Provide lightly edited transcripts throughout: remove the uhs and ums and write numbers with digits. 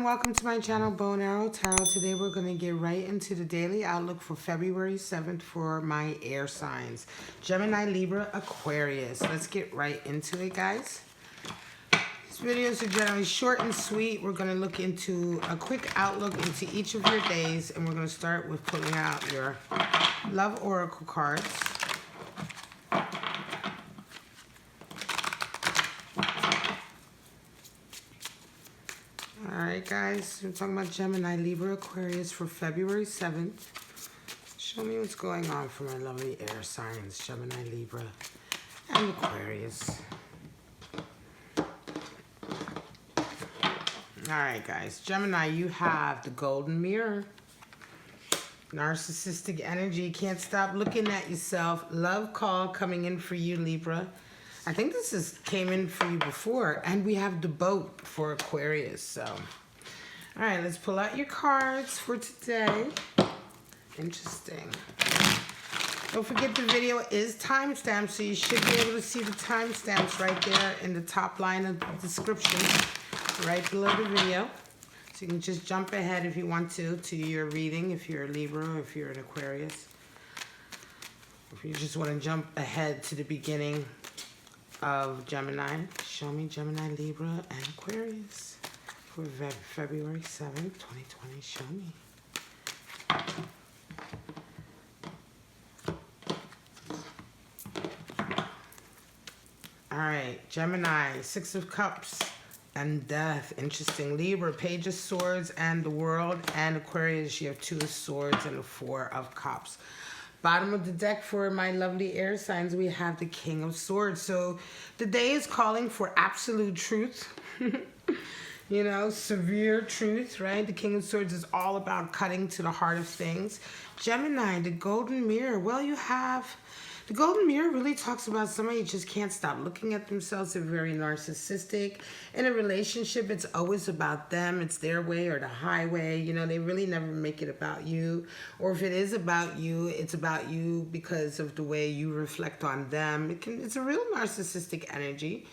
welcome to my channel, Bow and Arrow Tarot. Today we're going to get right into the daily outlook for February 7th for my air signs. Gemini, Libra, Aquarius. Let's get right into it, guys. These videos are generally short and sweet. We're going to look into a quick outlook into each of your days, and we're going to start with pulling out your Love Oracle cards. Alright guys, we're talking about Gemini, Libra, Aquarius for February 7th. Show me what's going on for my lovely air signs, Gemini, Libra, and Aquarius. Alright guys, Gemini, you have the golden mirror. Narcissistic energy, can't stop looking at yourself. Love call coming in for you, Libra. I think this came in for you before. And we have the boat for Aquarius. So, all right, let's pull out your cards for today. Interesting. Don't forget the video is timestamped, so you should be able to see the timestamps right there in the top line of the description, right below the video. So you can just jump ahead if you want to your reading, if you're a Libra or if you're an Aquarius. If you just want to jump ahead to the beginning of Gemini, show me Gemini, Libra, and Aquarius for February 7th, 2020. Show me. All right, Gemini, Six of Cups and Death. Interesting. Libra, Page of Swords and the World, and Aquarius, you have Two of Swords and the Four of Cups. Bottom of the deck for my lovely air signs, we have the King of Swords. So the day is calling for absolute truth. You know, severe truth, right? The King of Swords is all about cutting to the heart of things. Gemini, the Golden Mirror. Well, you have... The Golden Mirror really talks about somebody who just can't stop looking at themselves. They're very narcissistic. In a relationship, it's always about them. It's their way or the highway. You know, they really never make it about you. Or if it is about you, it's about you because of the way you reflect on them. It's a real narcissistic energy.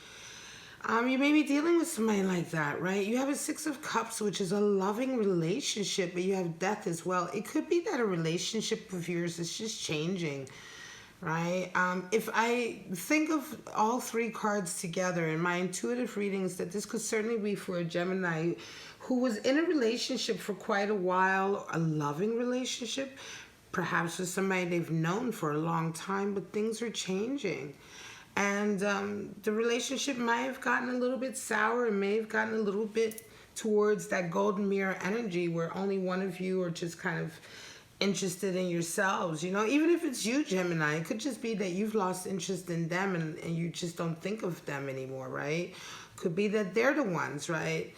You may be dealing with somebody like that, right? You have a Six of Cups, which is a loving relationship, but you have Death as well. It could be that a relationship of yours is just changing. Right? If I think of all three cards together in my intuitive readings, that this could certainly be for a Gemini who was in a relationship for quite a while, a loving relationship, perhaps with somebody they've known for a long time, but things are changing. And the relationship might have gotten a little bit sour and may have gotten a little bit towards that golden mirror energy where only one of you are just kind of interested in yourselves, you know, even if it's you, Gemini, it could just be that you've lost interest in them and you just don't think of them anymore, right? Could be that they're the ones, right?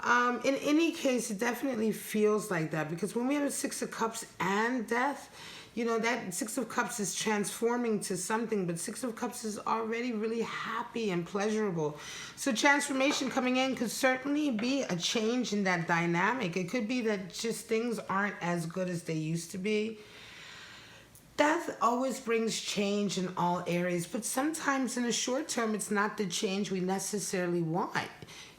In any case, it definitely feels like that because when we have a Six of Cups and Death, you know, that Six of Cups is transforming to something, but Six of Cups is already really happy and pleasurable. So transformation coming in could certainly be a change in that dynamic. It could be that just things aren't as good as they used to be. Death always brings change in all areas, but sometimes in the short term, it's not the change we necessarily want.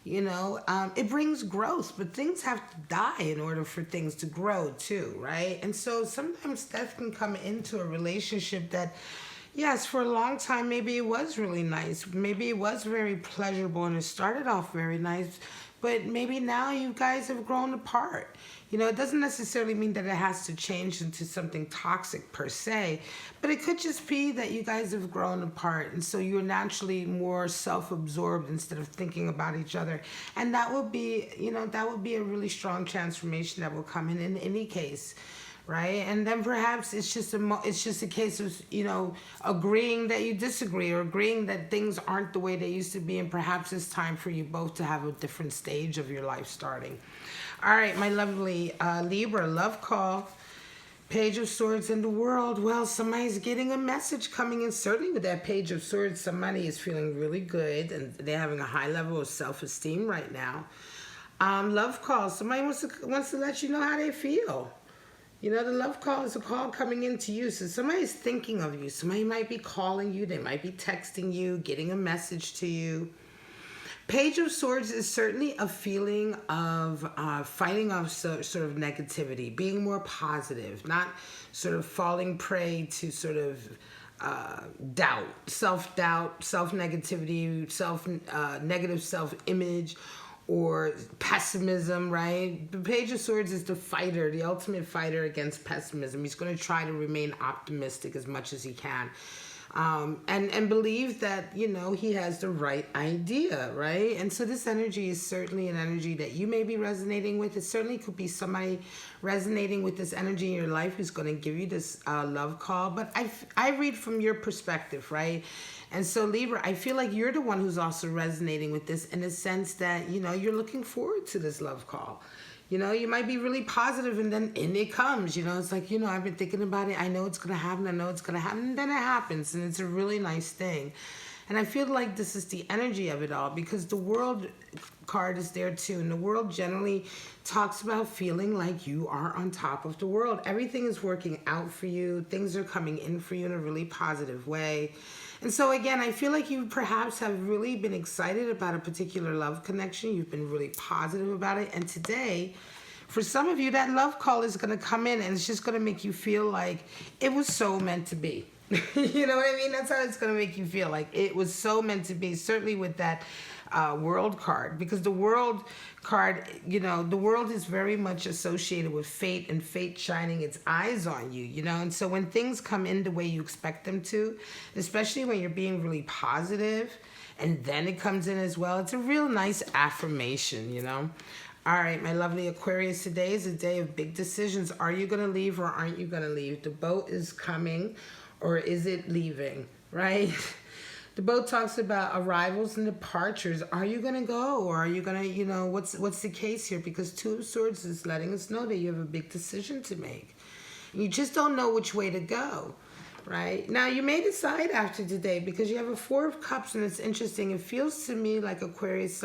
You know, it brings growth, but things have to die in order for things to grow too, right? And so sometimes death can come into a relationship that, yes, for a long time, maybe it was really nice. Maybe it was very pleasurable and it started off very nice, but maybe now you guys have grown apart. You know, it doesn't necessarily mean that it has to change into something toxic per se, but it could just be that you guys have grown apart and so you're naturally more self-absorbed instead of thinking about each other. And that would be, you know, that would be a really strong transformation that will come in any case. Right? And then perhaps it's just a case of, you know, agreeing that you disagree or agreeing that things aren't the way they used to be, and perhaps it's time for you both to have a different stage of your life starting. All right, my lovely Libra, love call, Page of Swords in the World. Well, somebody's getting a message coming in. Certainly with that Page of Swords, somebody is feeling really good and they're having a high level of self-esteem right now. Love call, somebody wants to let you know how they feel. You know, the love call is a call coming into you. So somebody's thinking of you. Somebody might be calling you. They might be texting you, getting a message to you. Page of Swords is certainly a feeling of fighting off sort of negativity, being more positive, not sort of falling prey to sort of doubt, self-doubt, self-negativity, negative self-image, or pessimism, right? The Page of Swords is the fighter, the ultimate fighter against pessimism. He's going to try to remain optimistic as much as he can. And believe that, you know, he has the right idea, right? And so this energy is certainly an energy that you may be resonating with. It certainly could be somebody resonating with this energy in your life who's going to give you this love call. But I read from your perspective, right? And so Libra, I feel like you're the one who's also resonating with this in the sense that, you know, you're looking forward to this love call. You know, you might be really positive and then in it comes, you know, it's like, you know, I've been thinking about it. I know it's going to happen. I know it's going to happen. And then it happens. And it's a really nice thing. And I feel like this is the energy of it all because the World card is there too. And the World generally talks about feeling like you are on top of the world. Everything is working out for you. Things are coming in for you in a really positive way. And so again, I feel like you perhaps have really been excited about a particular love connection. You've been really positive about it. And today, for some of you, that love call is going to come in and it's just going to make you feel like it was so meant to be. You know what I mean? That's how it's going to make you feel, like it was so meant to be, certainly with that World card, because the World card, you know, the World is very much associated with fate and fate shining its eyes on you, you know. And so when things come in the way you expect them to, especially when you're being really positive and then it comes in as well, it's a real nice affirmation, you know. All right, my lovely Aquarius, today is a day of big decisions. Are you going to leave or aren't you going to leave? The boat is coming or is it leaving, right? The boat talks about arrivals and departures. Are you going to go or are you going to, you know, what's the case here? Because Two of Swords is letting us know that you have a big decision to make. You just don't know which way to go, right? Now, you may decide after today because you have a Four of Cups and it's interesting. It feels to me like Aquarius,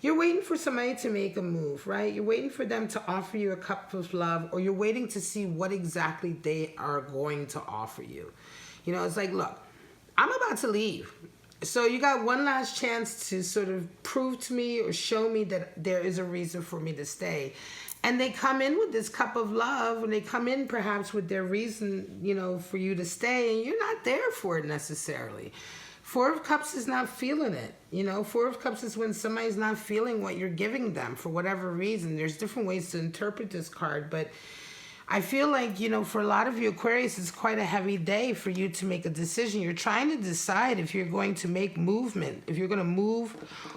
you're waiting for somebody to make a move, right? You're waiting for them to offer you a cup of love or you're waiting to see what exactly they are going to offer you. You know, it's like, look, I'm about to leave. So you got one last chance to sort of prove to me or show me that there is a reason for me to stay. And they come in with this cup of love and they come in perhaps with their reason, you know, for you to stay and you're not there for it necessarily. Four of Cups is not feeling it. You know, Four of Cups is when somebody's not feeling what you're giving them for whatever reason. There's different ways to interpret this card, but I feel like, you know, for a lot of you Aquarius, it's quite a heavy day for you to make a decision. You're trying to decide if you're going to make movement, if you're going to move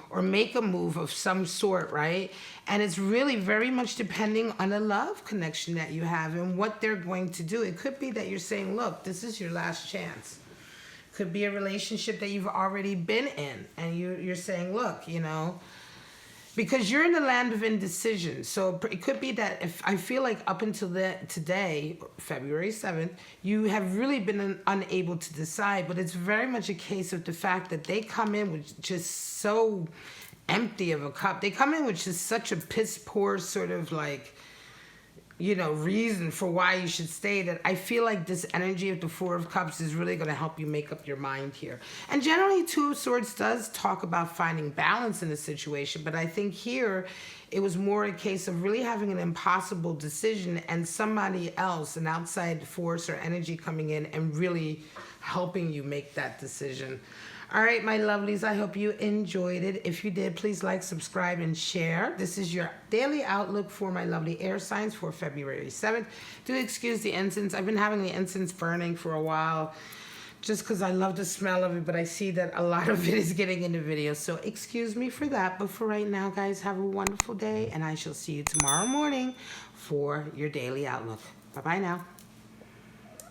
or make a move of some sort, right? And it's really very much depending on a love connection that you have and what they're going to do. It could be that you're saying, look, this is your last chance. Could be a relationship that you've already been in and you're saying, look, you know, because you're in the land of indecision. So it could be that if I feel like up until today, February 7th, you have really been unable to decide, but it's very much a case of the fact that they come in with just so empty of a cup. They come in with just such a piss poor sort of like, you know, reason for why you should stay, that I feel like this energy of the Four of Cups is really going to help you make up your mind here. And generally, Two of Swords does talk about finding balance in a situation, but I think here it was more a case of really having an impossible decision and somebody else, an outside force or energy coming in and really helping you make that decision. All right, my lovelies, I hope you enjoyed it. If you did, please like, subscribe, and share. This is your daily outlook for my lovely air signs for February 7th. Do excuse the incense. I've been having the incense burning for a while just because I love the smell of it, but I see that a lot of it is getting in the video. So excuse me for that. But for right now, guys, have a wonderful day, and I shall see you tomorrow morning for your daily outlook. Bye-bye now.